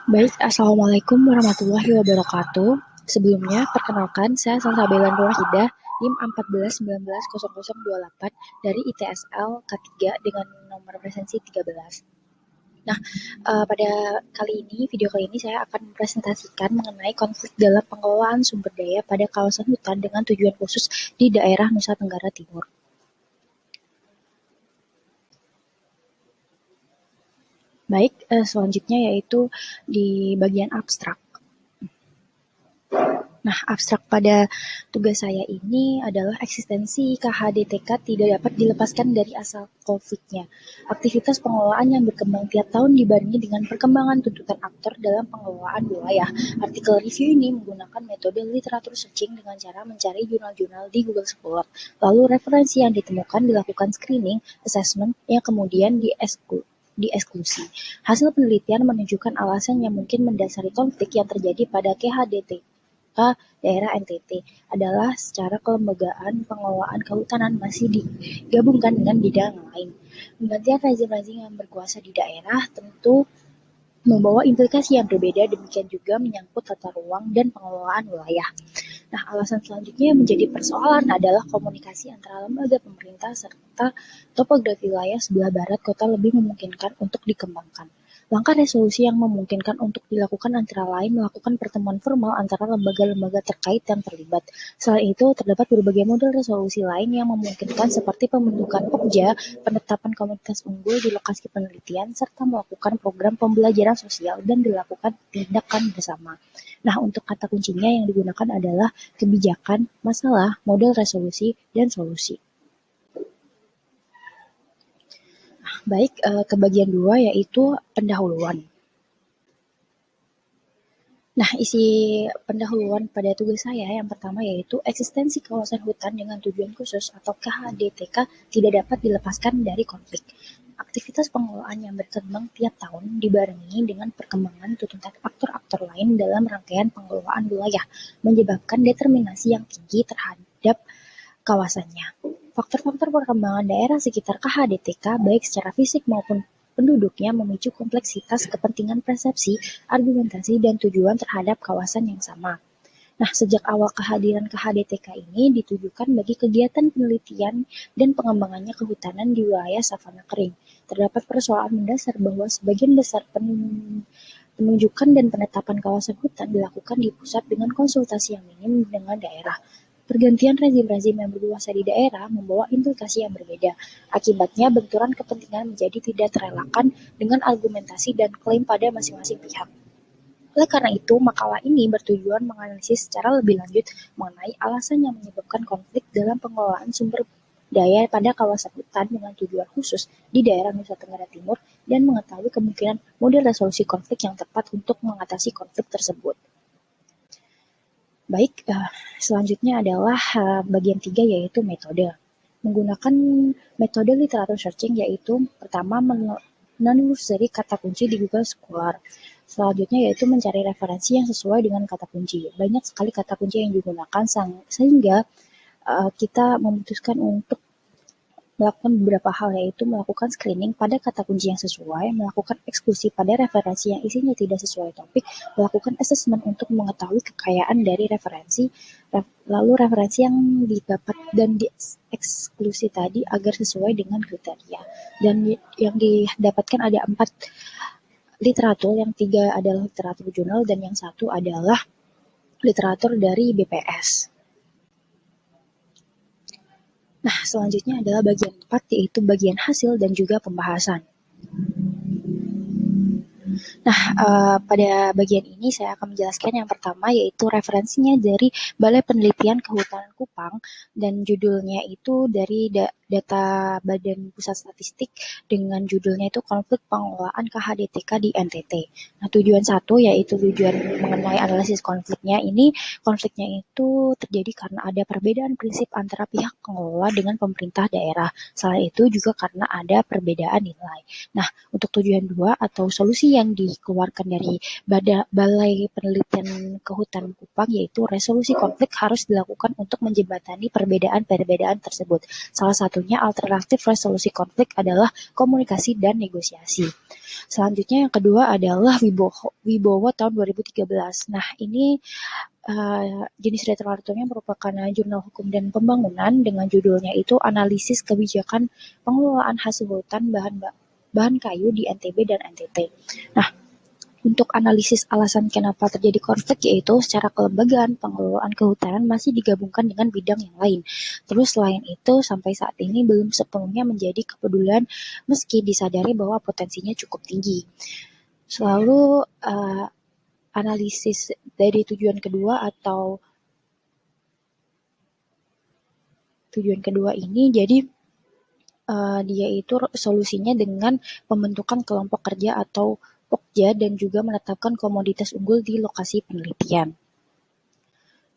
Baik, Assalamualaikum warahmatullahi wabarakatuh. Sebelumnya, perkenalkan saya Salsabila Nurhidah, NIM 14190028 dari ITSL K3 dengan nomor presensi 13. Nah, pada video kali ini saya akan mempresentasikan mengenai konflik dalam pengelolaan sumber daya pada kawasan hutan dengan tujuan khusus di daerah Nusa Tenggara Timur. Baik, selanjutnya yaitu di bagian abstrak. Nah, abstrak pada tugas saya ini adalah eksistensi KHDTK tidak dapat dilepaskan dari asal konfliknya. Aktivitas pengelolaan yang berkembang tiap tahun dibarengi dengan perkembangan tuntutan aktor dalam pengelolaan wilayah. Artikel review ini menggunakan metode literatur searching dengan cara mencari jurnal-jurnal di Google Scholar. Lalu referensi yang ditemukan dilakukan screening, assessment, yang kemudian dieksklusi. Hasil penelitian menunjukkan alasan yang mungkin mendasari konflik yang terjadi pada KHDT daerah NTT adalah secara kelembagaan pengelolaan kehutanan masih digabungkan dengan bidang lain. Penggantian rezim-rezim yang berkuasa di daerah tentu membawa implikasi yang berbeda, demikian juga menyangkut tata ruang dan pengelolaan wilayah. Nah, alasan selanjutnya yang menjadi persoalan adalah komunikasi antara lembaga pemerintah serta topografi wilayah sebelah barat kota lebih memungkinkan untuk dikembangkan. Langkah resolusi yang memungkinkan untuk dilakukan antara lain melakukan pertemuan formal antara lembaga-lembaga terkait yang terlibat. Selain itu, terdapat berbagai model resolusi lain yang memungkinkan seperti pembentukan pokja, penetapan komunitas unggul di lokasi penelitian, serta melakukan program pembelajaran sosial dan dilakukan tindakan bersama. Nah, untuk kata kuncinya yang digunakan adalah kebijakan, masalah, model resolusi, dan solusi. Baik, ke bagian 2 yaitu pendahuluan. Nah, isi pendahuluan pada tugas saya yang pertama yaitu eksistensi kawasan hutan dengan tujuan khusus atau KHDTK tidak dapat dilepaskan dari konflik. Aktivitas pengelolaan yang berkembang tiap tahun dibarengi dengan perkembangan tuntutan aktor-aktor lain dalam rangkaian pengelolaan wilayah, menyebabkan determinasi yang tinggi terhadap kawasannya. Faktor-faktor perkembangan daerah sekitar KHDTK baik secara fisik maupun penduduknya memicu kompleksitas kepentingan persepsi, argumentasi, dan tujuan terhadap kawasan yang sama. Nah, sejak awal kehadiran KHDTK ini ditujukan bagi kegiatan penelitian dan pengembangannya kehutanan di wilayah savana kering. Terdapat persoalan mendasar bahwa sebagian besar penunjukan dan penetapan kawasan hutan dilakukan di pusat dengan konsultasi yang minim dengan daerah. Pergantian rezim-rezim yang berkuasa di daerah membawa implikasi yang berbeda. Akibatnya, benturan kepentingan menjadi tidak terelakkan dengan argumentasi dan klaim pada masing-masing pihak. Oleh karena itu, makalah ini bertujuan menganalisis secara lebih lanjut mengenai alasan yang menyebabkan konflik dalam pengelolaan sumber daya pada kawasan hutan dengan tujuan khusus di daerah Nusa Tenggara Timur dan mengetahui kemungkinan model resolusi konflik yang tepat untuk mengatasi konflik tersebut. Baik, selanjutnya adalah bagian 3 yaitu metode. Menggunakan metode literatur searching yaitu pertama menelusuri kata kunci di Google Scholar. Selanjutnya yaitu mencari referensi yang sesuai dengan kata kunci. Banyak sekali kata kunci yang digunakan sehingga kita memutuskan untuk melakukan beberapa hal yaitu melakukan screening pada kata kunci yang sesuai, melakukan eksklusi pada referensi yang isinya tidak sesuai topik, melakukan assessment untuk mengetahui kekayaan dari referensi, lalu referensi yang didapat dan dieksklusi tadi agar sesuai dengan kriteria. Dan yang didapatkan ada 4 literatur, yang 3 adalah literatur jurnal dan yang 1 adalah literatur dari BPS. Nah, selanjutnya adalah bagian 4 yaitu bagian hasil dan juga pembahasan. Nah, pada bagian ini saya akan menjelaskan yang pertama yaitu referensinya dari Balai Penelitian Kehutanan Kupang dan judulnya itu dari data Badan Pusat Statistik dengan judulnya itu Konflik Pengelolaan KHDTK di NTT. Nah, tujuan 1 yaitu tujuan mengenai analisis konfliknya ini, konfliknya itu terjadi karena ada perbedaan prinsip antara pihak pengelola dengan pemerintah daerah. Selain itu juga karena ada perbedaan nilai. Nah, untuk tujuan 2 atau solusi yang yang dikeluarkan dari Balai Penelitian Kehutanan Kupang, yaitu resolusi konflik harus dilakukan untuk menjembatani perbedaan-perbedaan tersebut. Salah satunya alternatif resolusi konflik adalah komunikasi dan negosiasi. Selanjutnya yang kedua adalah Wibowo tahun 2013. Nah, ini jenis literaturnya merupakan jurnal hukum dan pembangunan dengan judulnya itu Analisis Kebijakan Pengelolaan Hasil Hutan Bahan Kayu di NTB dan NTT. Nah, untuk analisis alasan kenapa terjadi konflik yaitu secara kelembagaan pengelolaan kehutanan masih digabungkan dengan bidang yang lain. Terus selain itu sampai saat ini belum sepenuhnya menjadi kepedulian meski disadari bahwa potensinya cukup tinggi. Selalu analisis dari tujuan kedua ini jadi dia itu solusinya dengan pembentukan kelompok kerja atau Pokja dan juga menetapkan komoditas unggul di lokasi penelitian.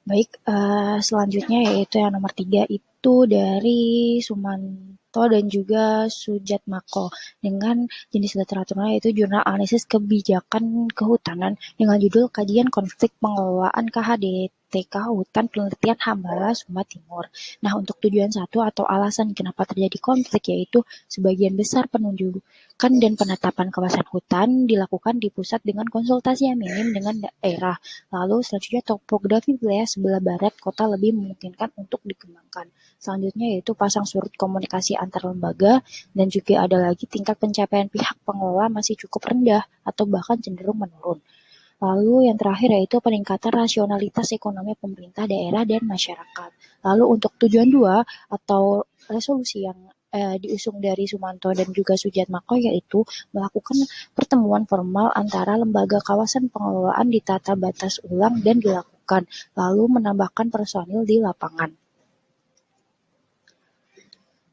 Baik, selanjutnya yaitu yang nomor 3 itu dari Sumanto dan juga Sujatmoko dengan jenis literaturnya yaitu Jurnal Analisis Kebijakan Kehutanan dengan judul Kajian Konflik Pengelolaan KHDTK Hutan Penelitian Hambala Sumba Timur. Nah, untuk tujuan 1 atau alasan kenapa terjadi konflik yaitu sebagian besar penunjukan dan penetapan kawasan hutan dilakukan di pusat dengan konsultasi yang minim dengan daerah. Lalu selanjutnya topografi wilayah sebelah barat kota lebih memungkinkan untuk dikembangkan. Selanjutnya yaitu pasang surut komunikasi antar lembaga dan juga ada lagi tingkat pencapaian pihak pengelola masih cukup rendah atau bahkan cenderung menurun. Lalu yang terakhir yaitu peningkatan rasionalitas ekonomi pemerintah daerah dan masyarakat. Lalu untuk tujuan 2 atau resolusi yang diusung dari Sumanto dan juga Sujatmoko yaitu melakukan pertemuan formal antara lembaga kawasan pengelolaan ditata batas ulang dan dilakukan, lalu menambahkan personil di lapangan.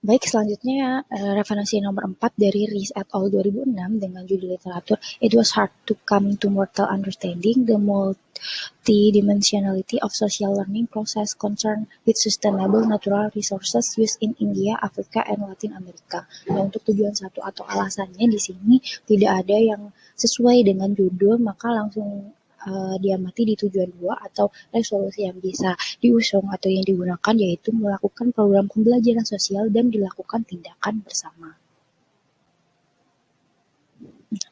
Baik, selanjutnya referensi nomor 4 dari Rees et al. 2006 dengan judul literatur It Was Hard to Come to Mortal Understanding the Multidimensionality of Social Learning Process Concerned with Sustainable Natural Resources Used in India, Afrika, and Latin America. Nah, untuk tujuan 1 atau alasannya di sini tidak ada yang sesuai dengan judul, maka langsung diamati di tujuan 2 atau resolusi yang bisa diusung atau yang digunakan yaitu melakukan program pembelajaran sosial dan dilakukan tindakan bersama.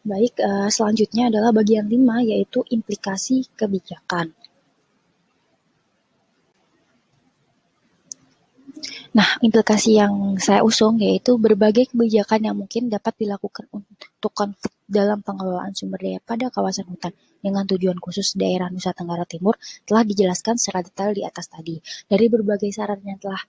Baik, selanjutnya adalah bagian 5 yaitu implikasi kebijakan. Nah, implikasi yang saya usung yaitu berbagai kebijakan yang mungkin dapat dilakukan untuk konflik dalam pengelolaan sumber daya pada kawasan hutan dengan tujuan khusus daerah Nusa Tenggara Timur telah dijelaskan secara detail di atas tadi. Dari berbagai saran yang telah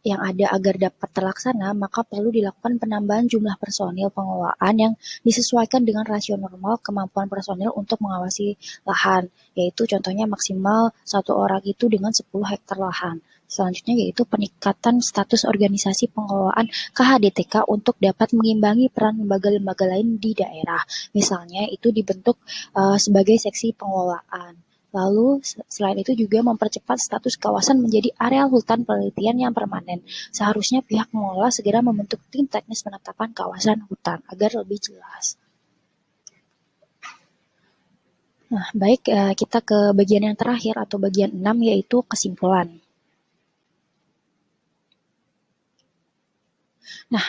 yang ada agar dapat terlaksana, maka perlu dilakukan penambahan jumlah personil pengelolaan yang disesuaikan dengan rasio normal kemampuan personil untuk mengawasi lahan, yaitu contohnya maksimal 1 orang itu dengan 10 hektar lahan. Selanjutnya yaitu peningkatan status organisasi pengelolaan KHDTK untuk dapat mengimbangi peran lembaga-lembaga lain di daerah. Misalnya itu dibentuk sebagai seksi pengelolaan. Lalu selain itu juga mempercepat status kawasan menjadi areal hutan penelitian yang permanen. Seharusnya pihak pengelola segera membentuk tim teknis penetapan kawasan hutan agar lebih jelas. Nah, baik, kita ke bagian yang terakhir atau bagian 6 yaitu kesimpulan. Nah,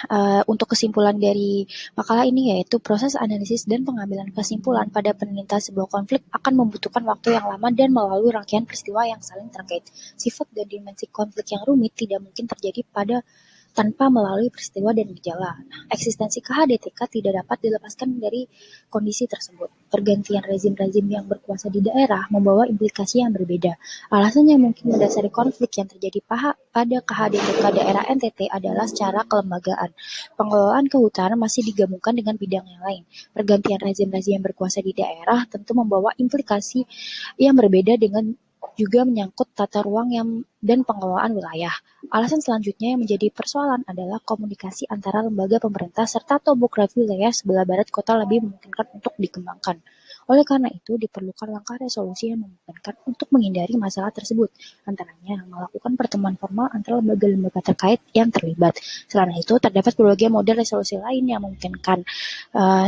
untuk kesimpulan dari makalah ini yaitu proses analisis dan pengambilan kesimpulan pada penintas sebuah konflik akan membutuhkan waktu yang lama dan melalui rangkaian peristiwa yang saling terkait. Sifat dan dimensi konflik yang rumit tidak mungkin terjadi tanpa melalui peristiwa dan gejala. Nah, eksistensi KHDTK tidak dapat dilepaskan dari kondisi tersebut. Pergantian rezim-rezim yang berkuasa di daerah membawa implikasi yang berbeda. Alasan yang mungkin mendasari konflik yang terjadi pada KHDTK daerah NTT adalah secara kelembagaan. Pengelolaan kehutanan masih digabungkan dengan bidang yang lain. Pergantian rezim-rezim yang berkuasa di daerah tentu membawa implikasi yang berbeda dengan juga menyangkut tata ruang dan pengelolaan wilayah. Alasan selanjutnya yang menjadi persoalan adalah komunikasi antara lembaga pemerintah serta topografi wilayah sebelah barat kota lebih memungkinkan untuk dikembangkan. Oleh karena itu, diperlukan langkah resolusi yang memungkinkan untuk menghindari masalah tersebut, antaranya melakukan pertemuan formal antara lembaga-lembaga terkait yang terlibat. Selain itu, terdapat berbagai model resolusi lain yang memungkinkan,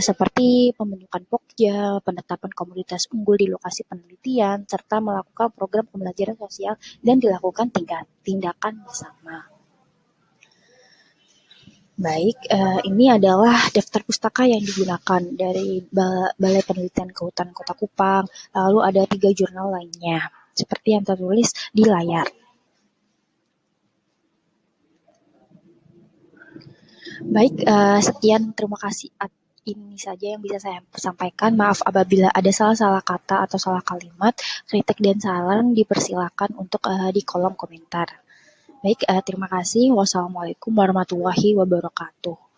seperti pembentukan pokja, penetapan komunitas unggul di lokasi penelitian, serta melakukan program pembelajaran sosial dan dilakukan tindakan bersama. Baik, ini adalah daftar pustaka yang digunakan dari Balai Penelitian Kehutanan Kota Kupang, lalu ada 3 jurnal lainnya, seperti yang tertulis di layar. Baik, sekian, terima kasih. Ini saja yang bisa saya sampaikan. Maaf apabila ada salah-salah kata atau salah kalimat. Kritik dan saran dipersilakan untuk di kolom komentar. Baik, terima kasih. Wassalamualaikum warahmatullahi wabarakatuh.